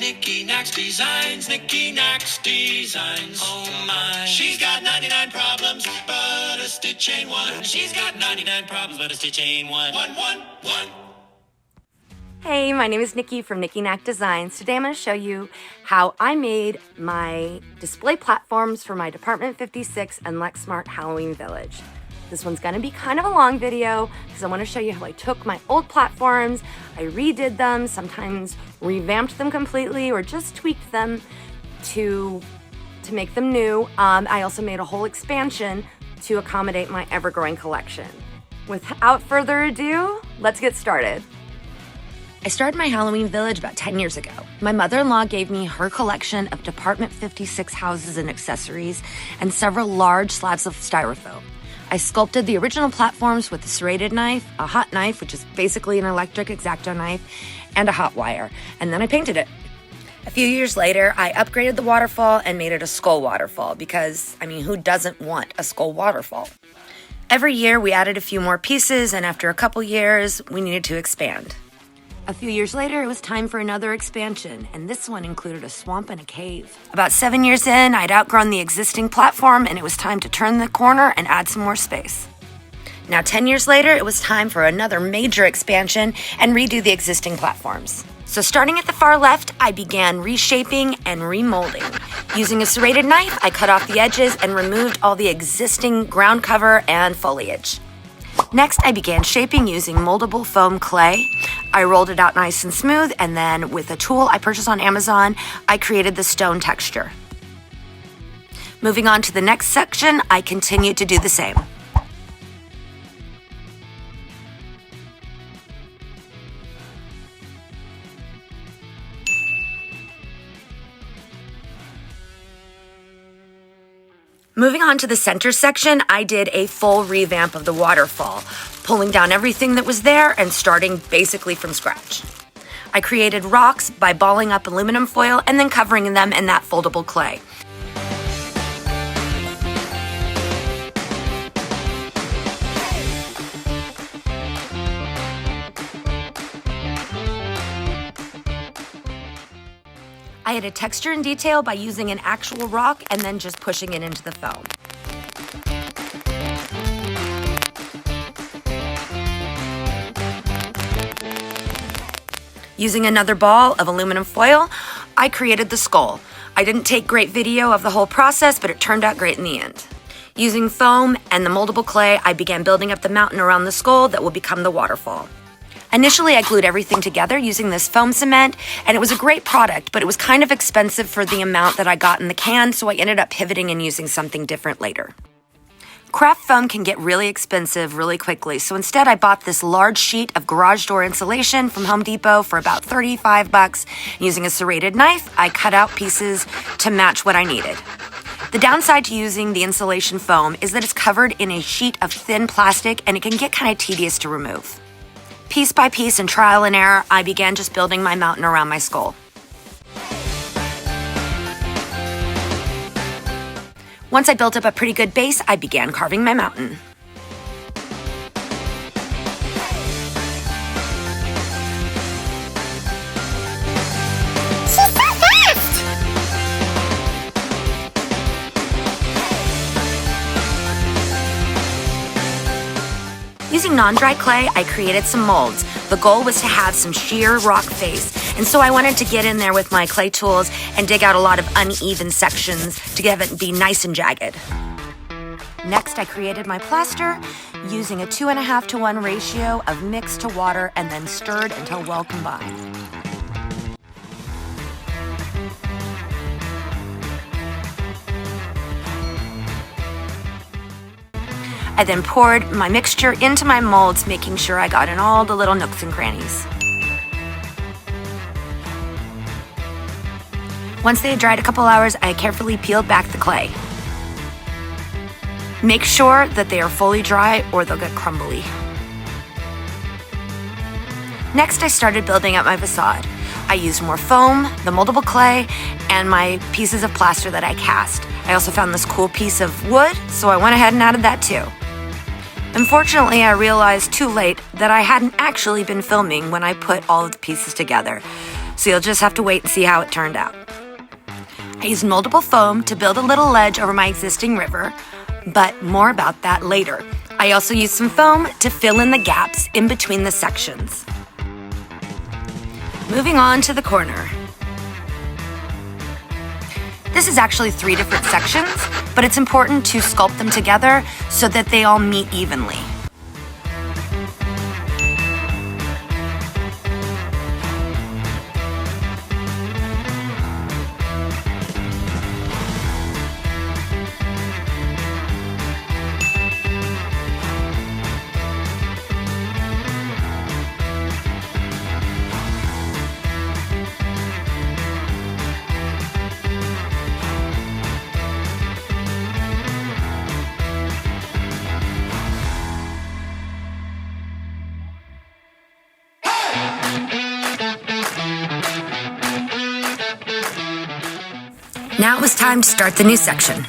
Nikki Knacks Designs, Nikki Knacks Designs. Oh my. She's got 99 problems, but a stitch ain't one. She's got 99 problems, but a stitch ain't one. One. Hey, my name is Nikki from Nikki Knack Designs. Today I'm going to show you how I made my display platforms for my Department 56 and Lexmark Halloween Village. This one's going to be kind of a long video because I want to show you how I took my old platforms, I redid them, sometimes revamped them completely or just tweaked them to make them new. I also made a whole expansion to accommodate my ever-growing collection. Without further ado, let's get started. I started my Halloween Village about 10 years ago. My mother-in-law gave me her collection of Department 56 houses and accessories and several large slabs of styrofoam. I sculpted the original platforms with a serrated knife, a hot knife, which is basically an electric X-Acto knife, and a hot wire, and then I painted it. A few years later, I upgraded the waterfall and made it a skull waterfall because, who doesn't want a skull waterfall? Every year, we added a few more pieces, and after a couple years, we needed to expand. A few years later, it was time for another expansion, and this one included a swamp and a cave. About 7 years in, I'd outgrown the existing platform, and it was time to turn the corner and add some more space. Now, 10 years later, it was time for another major expansion and redo the existing platforms. So starting at the far left, I began reshaping and remolding. Using a serrated knife, I cut off the edges and removed all the existing ground cover and foliage. Next, I began shaping using moldable foam clay. I rolled it out nice and smooth, and then with a tool I purchased on Amazon, I created the stone texture. Moving on to the next section, I continued to do the same. Moving on to the center section, I did a full revamp of the waterfall, pulling down everything that was there and starting basically from scratch. I created rocks by balling up aluminum foil and then covering them in that foldable clay. I added texture and detail by using an actual rock and then just pushing it into the foam. Using another ball of aluminum foil, I created the skull. I didn't take great video of the whole process, but it turned out great in the end. Using foam and the moldable clay, I began building up the mountain around the skull that will become the waterfall. Initially, I glued everything together using this foam cement, and it was a great product, but it was kind of expensive for the amount that I got in the can, so I ended up pivoting and using something different later. Craft foam can get really expensive really quickly, so instead I bought this large sheet of garage door insulation from Home Depot for about $35. Using a serrated knife, I cut out pieces to match what I needed. The downside to using the insulation foam is that it's covered in a sheet of thin plastic, and it can get kind of tedious to remove. Piece by piece and trial and error, I began just building my mountain around my skull. Once I built up a pretty good base, I began carving my mountain. She's so fast! Using non-dry clay, I created some molds. The goal was to have some sheer rock face, and so I wanted to get in there with my clay tools and dig out a lot of uneven sections to have it be nice and jagged. Next, I created my plaster using a 2.5-to-1 ratio of mix to water and then stirred until well combined. I then poured my mixture into my molds, making sure I got in all the little nooks and crannies. Once they had dried a couple hours, I carefully peeled back the clay. Make sure that they are fully dry or they'll get crumbly. Next, I started building up my facade. I used more foam, the moldable clay, and my pieces of plaster that I cast. I also found this cool piece of wood, so I went ahead and added that too. Unfortunately, I realized too late that I hadn't actually been filming when I put all of the pieces together. so you'll just have to wait and see how it turned out. I used moldable foam to build a little ledge over my existing river, but more about that later. I also used some foam to fill in the gaps in between the sections. Moving on to the corner. This is actually 3 different sections, but it's important to sculpt them together so that they all meet evenly. Now it was time to start the new section.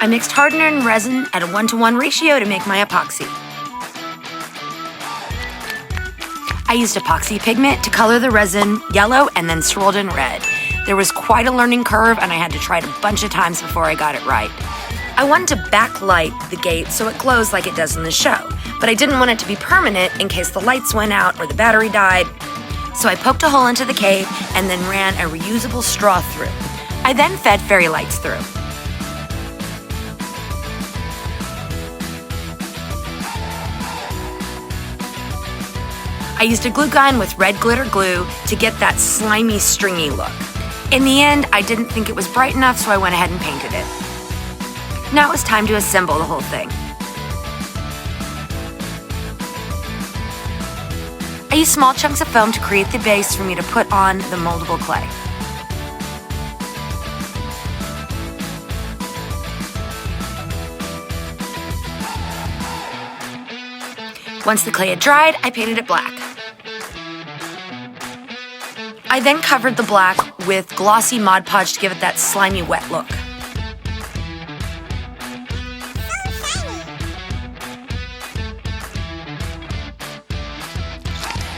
I mixed hardener and resin at a 1-to-1 ratio to make my epoxy. I used epoxy pigment to color the resin yellow and then swirled in red. There was quite a learning curve and I had to try it a bunch of times before I got it right. I wanted to backlight the gate so it glows like it does in the show, but I didn't want it to be permanent in case the lights went out or the battery died. So I poked a hole into the cave and then ran a reusable straw through. I then fed fairy lights through. I used a glue gun with red glitter glue to get that slimy, stringy look. In the end, I didn't think it was bright enough, so I went ahead and painted it. Now it was time to assemble the whole thing. I used small chunks of foam to create the base for me to put on the moldable clay. Once the clay had dried, I painted it black. I then covered the black with glossy Mod Podge to give it that slimy, wet look.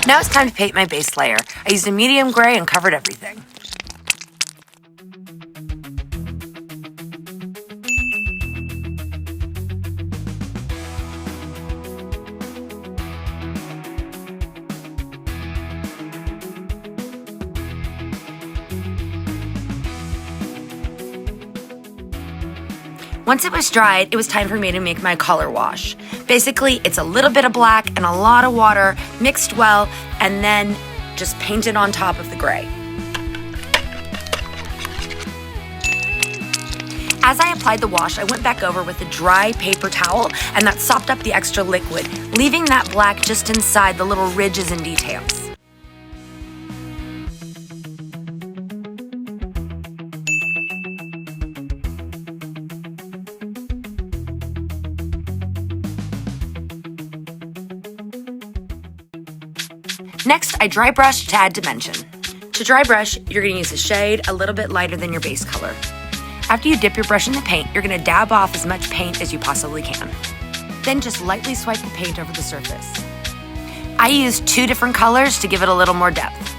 Now it's time to paint my base layer. I used a medium gray and covered everything. Once it was dried, it was time for me to make my color wash. Basically, it's a little bit of black and a lot of water mixed well, and then just painted on top of the gray. As I applied the wash, I went back over with a dry paper towel, and that sopped up the extra liquid, leaving that black just inside the little ridges and details. Next, I dry brush to add dimension. To dry brush, you're going to use a shade a little bit lighter than your base color. After you dip your brush in the paint, you're going to dab off as much paint as you possibly can. Then just lightly swipe the paint over the surface. I used 2 different colors to give it a little more depth.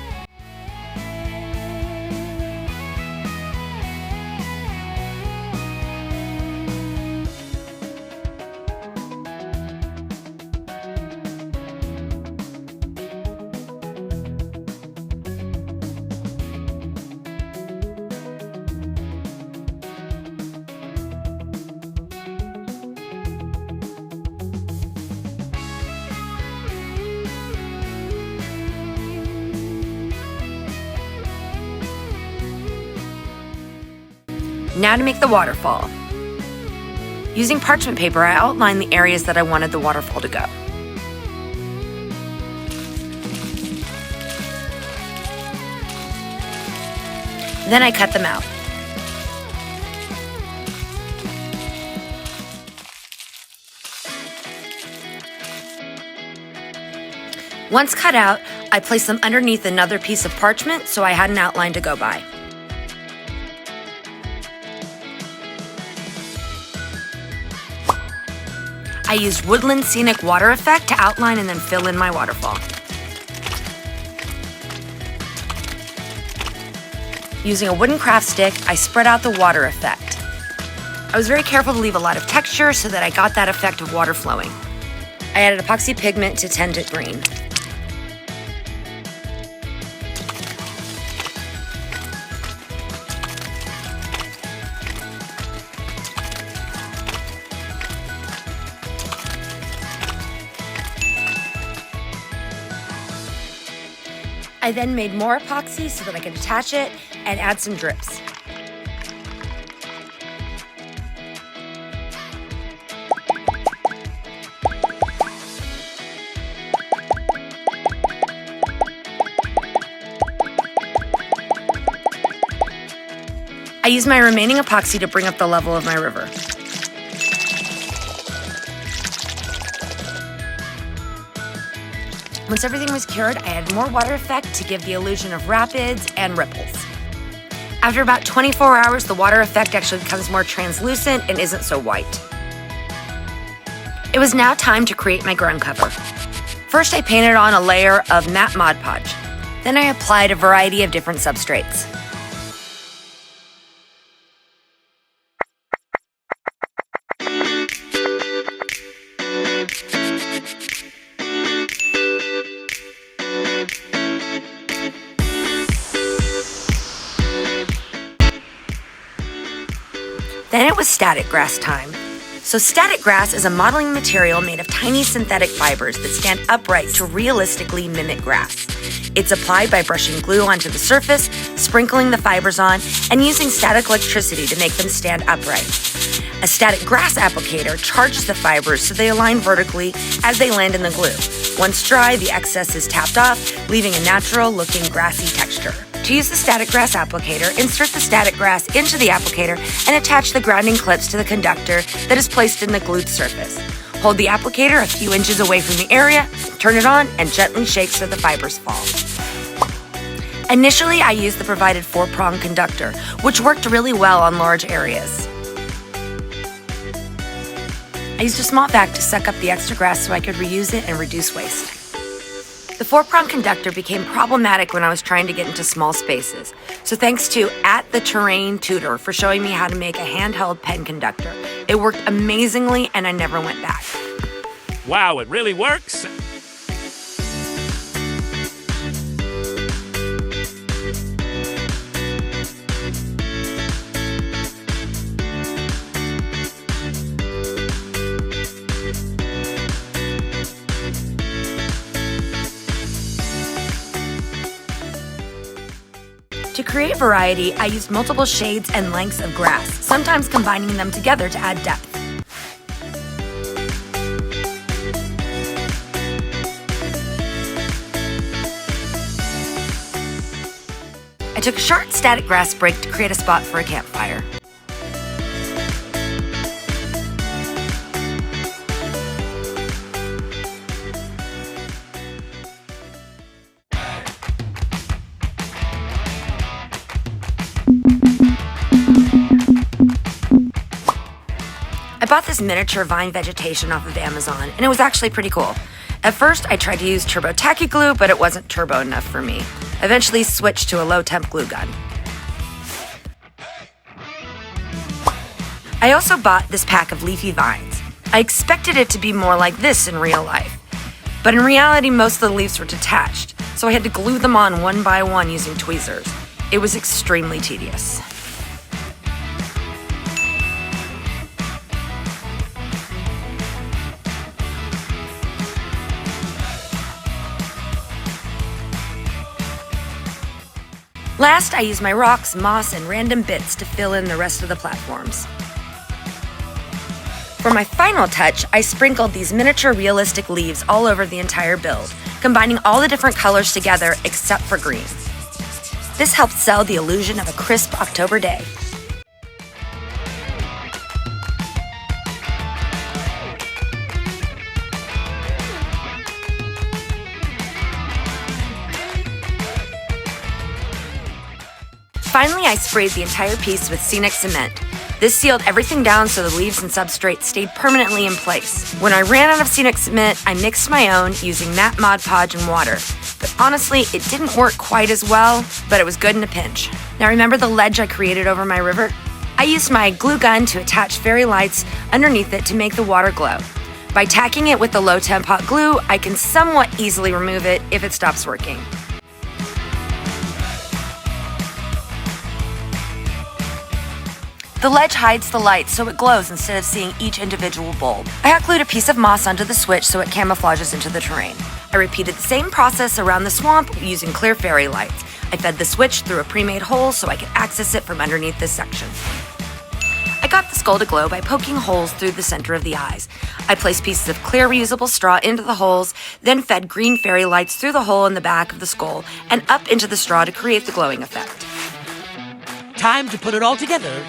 Now to make the waterfall. Using parchment paper, I outlined the areas that I wanted the waterfall to go. Then I cut them out. Once cut out, I placed them underneath another piece of parchment so I had an outline to go by. I used Woodland Scenic Water Effect to outline and then fill in my waterfall. Using a wooden craft stick, I spread out the water effect. I was very careful to leave a lot of texture so that I got that effect of water flowing. I added epoxy pigment to tint it green. I then made more epoxy so that I could attach it and add some drips. I used my remaining epoxy to bring up the level of my river. Once everything was cured, I added more water effect to give the illusion of rapids and ripples. After about 24 hours, the water effect actually becomes more translucent and isn't so white. It was now time to create my ground cover. First, I painted on a layer of matte Mod Podge. Then I applied a variety of different substrates. Then it was static grass time. So static grass is a modeling material made of tiny synthetic fibers that stand upright to realistically mimic grass. It's applied by brushing glue onto the surface, sprinkling the fibers on, and using static electricity to make them stand upright. A static grass applicator charges the fibers so they align vertically as they land in the glue. Once dry, the excess is tapped off, leaving a natural-looking grassy texture. To use the static grass applicator, insert the static grass into the applicator and attach the grounding clips to the conductor that is placed in the glued surface. Hold the applicator a few inches away from the area, turn it on, and gently shake so the fibers fall. Initially, I used the provided 4-prong conductor, which worked really well on large areas. I used a small vac to suck up the extra grass so I could reuse it and reduce waste. The 4-prong conductor became problematic when I was trying to get into small spaces. So thanks to @theterrain_tutor for showing me how to make a handheld pen conductor. It worked amazingly and I never went back. Wow, it really works. To create variety, I used multiple shades and lengths of grass, sometimes combining them together to add depth. I took a short static grass break to create a spot for a campfire. I bought this miniature vine vegetation off of Amazon, and it was actually pretty cool. At first, I tried to use turbo tacky glue, but it wasn't turbo enough for me. I eventually switched to a low-temp glue gun. I also bought this pack of leafy vines. I expected it to be more like this in real life, but in reality, most of the leaves were detached, so I had to glue them on one by one using tweezers. It was extremely tedious. Last, I use my rocks, moss, and random bits to fill in the rest of the platforms. For my final touch, I sprinkled these miniature realistic leaves all over the entire build, combining all the different colors together except for green. This helped sell the illusion of a crisp October day. Finally, I sprayed the entire piece with scenic cement. This sealed everything down so the leaves and substrate stayed permanently in place. When I ran out of scenic cement, I mixed my own using matte Mod Podge and water. But honestly, it didn't work quite as well, but it was good in a pinch. Now remember the ledge I created over my river? I used my glue gun to attach fairy lights underneath it to make the water glow. By tacking it with the low temp hot glue, I can somewhat easily remove it if it stops working. The ledge hides the light so it glows instead of seeing each individual bulb. I hot glued a piece of moss onto the switch so it camouflages into the terrain. I repeated the same process around the swamp using clear fairy lights. I fed the switch through a pre-made hole so I could access it from underneath this section. I got the skull to glow by poking holes through the center of the eyes. I placed pieces of clear reusable straw into the holes, then fed green fairy lights through the hole in the back of the skull and up into the straw to create the glowing effect. Time to put it all together.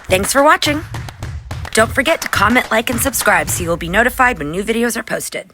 Thanks for watching. Don't forget to comment, like, and subscribe so you'll be notified when new videos are posted.